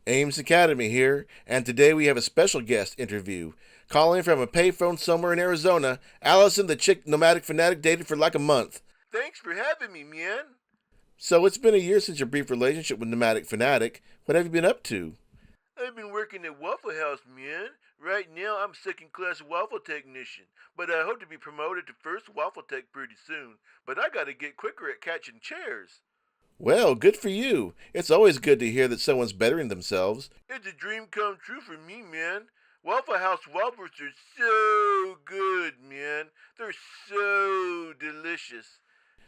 Ames Academy here, and today we have a special guest interview. Calling from a payphone somewhere in Arizona, Allison, the chick nomadic fanatic, dated for like a month. Thanks for having me, man. So it's been a year since your brief relationship with nomadic fanatic. What have you been up to? I've been working at Waffle House, man. Right now, I'm second class waffle technician, but I hope to be promoted to first waffle tech pretty soon. But I gotta get quicker at catching chairs. Well, good for you. It's always good to hear that someone's bettering themselves. It's a dream come true for me, man. Waffle House waffles are so good, man. They're so delicious.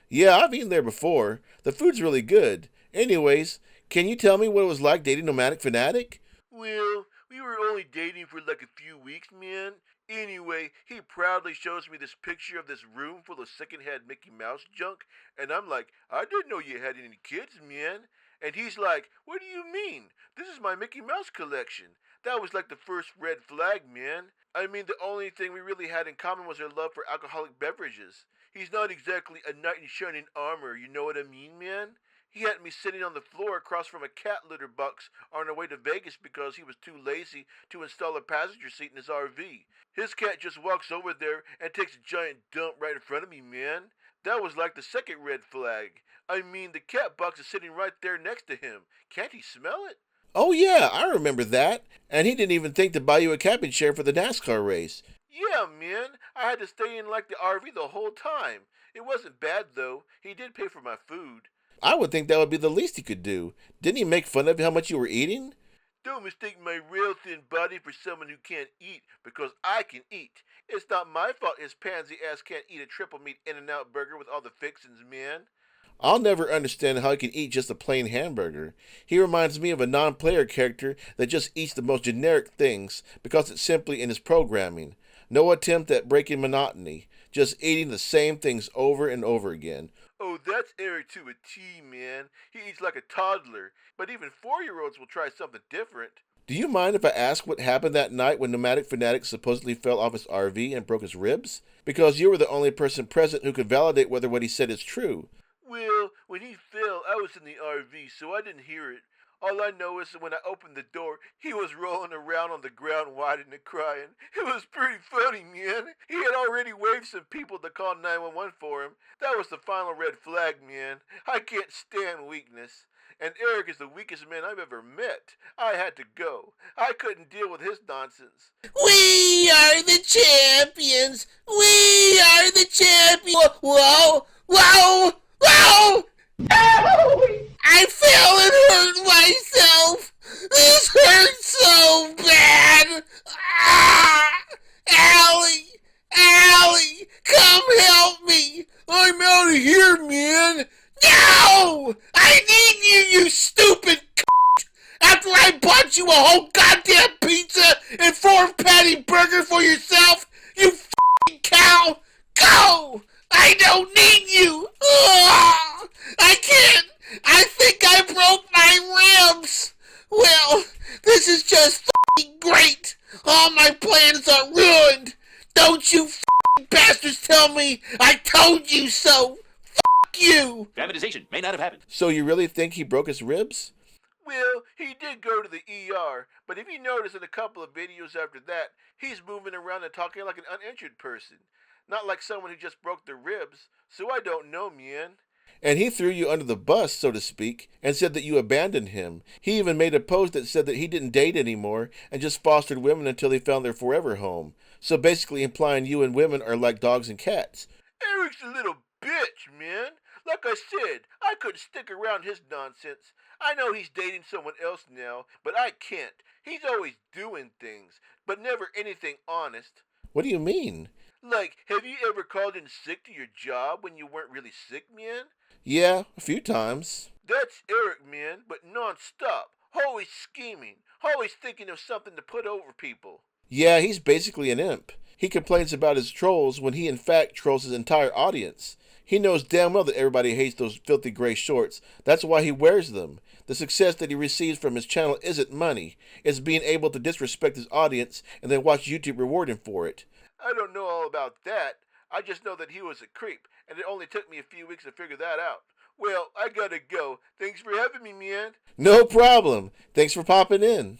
Yeah, I've eaten there before. The food's really good. Anyways, can you tell me what it was like dating nomadic fanatic? Well, we were only dating for like a few weeks, man. Anyway, he proudly shows me this picture of this room full of secondhand Mickey Mouse junk, and I'm like, I didn't know you had any kids, man. And he's like, what do you mean? This is my Mickey Mouse collection. That was like the first red flag, man. I mean, the only thing we really had in common was our love for alcoholic beverages. He's not exactly a knight in shining armor, you know what I mean, man? He had me sitting on the floor across from a cat litter box on our way to Vegas because he was too lazy to install a passenger seat in his RV. His cat just walks over there and takes a giant dump right in front of me, man. That was like the second red flag. I mean, the cat box is sitting right there next to him. Can't he smell it? Oh yeah, I remember that. And he didn't even think to buy you a cabin chair for the NASCAR race. Yeah, man. I had to stay in like the RV the whole time. It wasn't bad though. He did pay for my food. I would think that would be the least he could do. Didn't he make fun of how much you were eating? Don't mistake my real thin body for someone who can't eat, because I can eat. It's not my fault his pansy ass can't eat a triple meat In-N-Out burger with all the fixings, man. I'll never understand how he can eat just a plain hamburger. He reminds me of a non-player character that just eats the most generic things because it's simply in his programming. No attempt at breaking monotony, just eating the same things over and over again. Oh, that's Eric to a T, man. He eats like a toddler, but even 4-year-olds will try something different. Do you mind if I ask what happened that night when Nomadic Fanatic supposedly fell off his RV and broke his ribs? Because you were the only person present who could validate whether what he said is true. Well, when he fell, I was in the RV, so I didn't hear it. All I know is that when I opened the door, he was rolling around on the ground whining and crying. It was pretty funny, man. He had already waved some people to call 911 for him. That was the final red flag, man. I can't stand weakness. And Eric is the weakest man I've ever met. I had to go. I couldn't deal with his nonsense. We are the champions! We are the champions! Whoa! Whoa! Whoa! Ow! I fell and hurt myself! This hurts so bad! Ah! Allie! Allie! Come help me! I'm out of here, man! No! I need you, you stupid after I bought you a whole goddamn pizza and 4-patty burger for yourself, you f***ing cow! Go! I don't need you! Ugh! I can't! I think I broke my ribs! Well, this is just f***ing great! All my plans are ruined! Don't you f***ing bastards tell me I told you so! F*** you! Dramatization may not have happened. So you really think he broke his ribs? Well, he did go to the ER, but if you notice in a couple of videos after that, he's moving around and talking like an uninjured person. Not like someone who just broke their ribs, so I don't know, man. And he threw you under the bus, so to speak, and said that you abandoned him. He even made a post that said that he didn't date anymore and just fostered women until he found their forever home. So basically implying you and women are like dogs and cats. Eric's a little bitch, man. Like I said, I couldn't stick around his nonsense. I know he's dating someone else now, but I can't. He's always doing things, but never anything honest. What do you mean? Like, have you ever called in sick to your job when you weren't really sick, man? Yeah, a few times. That's Eric, man, but non-stop. Always scheming. Always thinking of something to put over people. Yeah, he's basically an imp. He complains about his trolls when he in fact trolls his entire audience. He knows damn well that everybody hates those filthy gray shorts. That's why he wears them. The success that he receives from his channel isn't money. It's being able to disrespect his audience and then watch YouTube reward him for it. I don't know all about that. I just know that he was a creep, and it only took me a few weeks to figure that out. Well, I gotta go. Thanks for having me, man. No problem. Thanks for popping in.